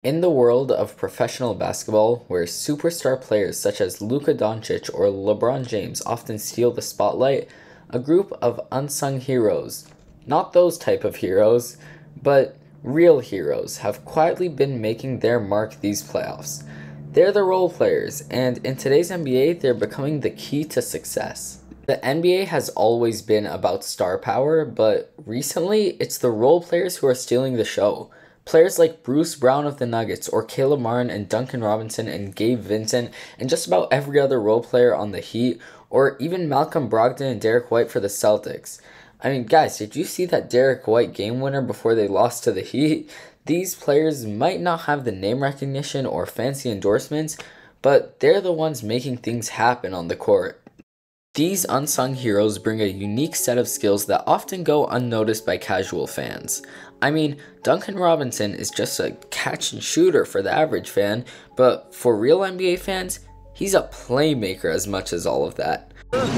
In the world of professional basketball, where superstar players such as Luka Doncic or LeBron James often steal the spotlight, a group of unsung heroes, not those type of heroes, but real heroes, have quietly been making their mark these playoffs. They're the role players, and in today's NBA, they're becoming the key to success. The NBA has always been about star power, but recently, it's the role players who are stealing the show. Players like Bruce Brown of the Nuggets, or Caleb Martin and Duncan Robinson and Gabe Vincent, and just about every other role player on the Heat, or even Malcolm Brogdon and Derek White for the Celtics. I mean, guys, did you see that Derek White game winner before they lost to the Heat? These players might not have the name recognition or fancy endorsements, but they're the ones making things happen on the court. These unsung heroes bring a unique set of skills that often go unnoticed by casual fans. I mean, Duncan Robinson is just a catch and shooter for the average fan, but for real NBA fans, he's a playmaker as much as all of that.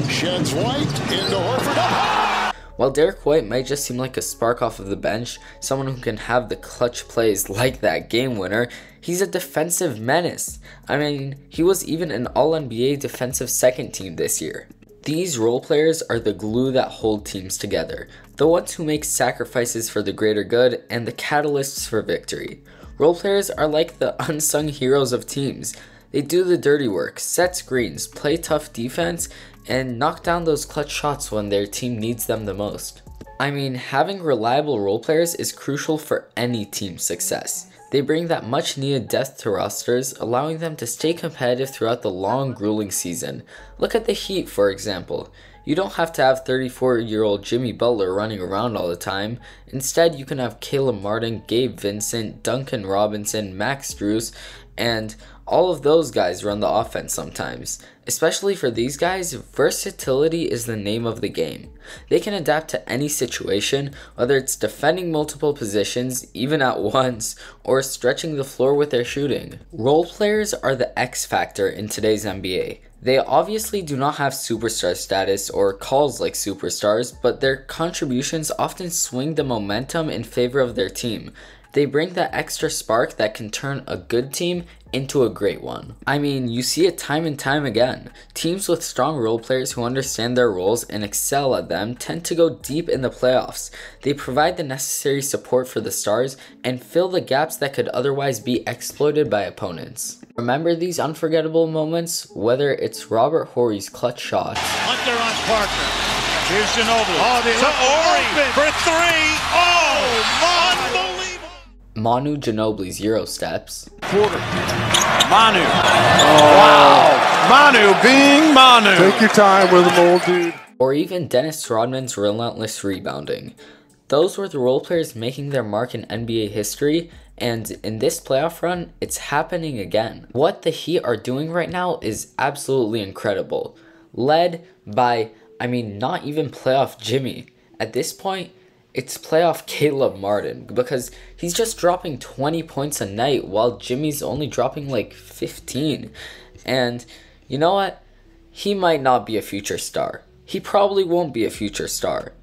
Sheds White into Horford. While Derek White might just seem like a spark off of the bench, someone who can have the clutch plays like that game winner, he's a defensive menace. I mean, he was even an All-NBA defensive second team this year. These role players are the glue that hold teams together, the ones who make sacrifices for the greater good and the catalysts for victory. Role players are like the unsung heroes of teams. They do the dirty work, set screens, play tough defense, and knock down those clutch shots when their team needs them the most. I mean, having reliable role players is crucial for any team's success. They bring that much needed depth to rosters, allowing them to stay competitive throughout the long, grueling season. Look at the Heat, for example. You don't have to have 34-year-old Jimmy Butler running around all the time. Instead, you can have Caleb Martin, Gabe Vincent, Duncan Robinson, Max Strus, and all of those guys run the offense sometimes. Especially for these guys, versatility is the name of the game. They can adapt to any situation, whether it's defending multiple positions, even at once, or stretching the floor with their shooting. Role players are the X factor in today's NBA. They obviously do not have superstar status or calls like superstars, but their contributions often swing the momentum in favor of their team. They bring that extra spark that can turn a good team into a great one. I mean, you see it time and time again. Teams with strong role players who understand their roles and excel at them tend to go deep in the playoffs. They provide the necessary support for the stars and fill the gaps that could otherwise be exploited by opponents. Remember these unforgettable moments? Whether it's Robert Horry's clutch shot, Hunter on Parker. Here's Ginobili. To Ori for three. Oh, unbelievable. Manu Ginobili's Euro steps, Quarter. Manu. Wow. Manu being Manu. Take your time with him, old dude. or even Dennis Rodman's relentless rebounding. Those were the role players making their mark in NBA history, and in this playoff run, it's happening again. What the Heat are doing right now is absolutely incredible. Led by, not even playoff Jimmy. At this point, it's playoff Caleb Martin, because he's just dropping 20 points a night while Jimmy's only dropping like 15. And you know what? He might not be a future star. He probably won't be a future star.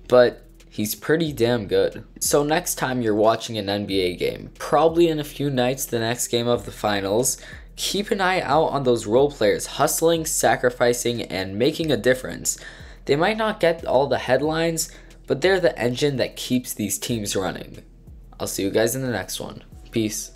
But he's pretty damn good. So next time you're watching an NBA game, probably in a few nights the next game of the finals, keep an eye out on those role players hustling, sacrificing, and making a difference. They might not get all the headlines, but they're the engine that keeps these teams running. I'll see you guys in the next one. Peace.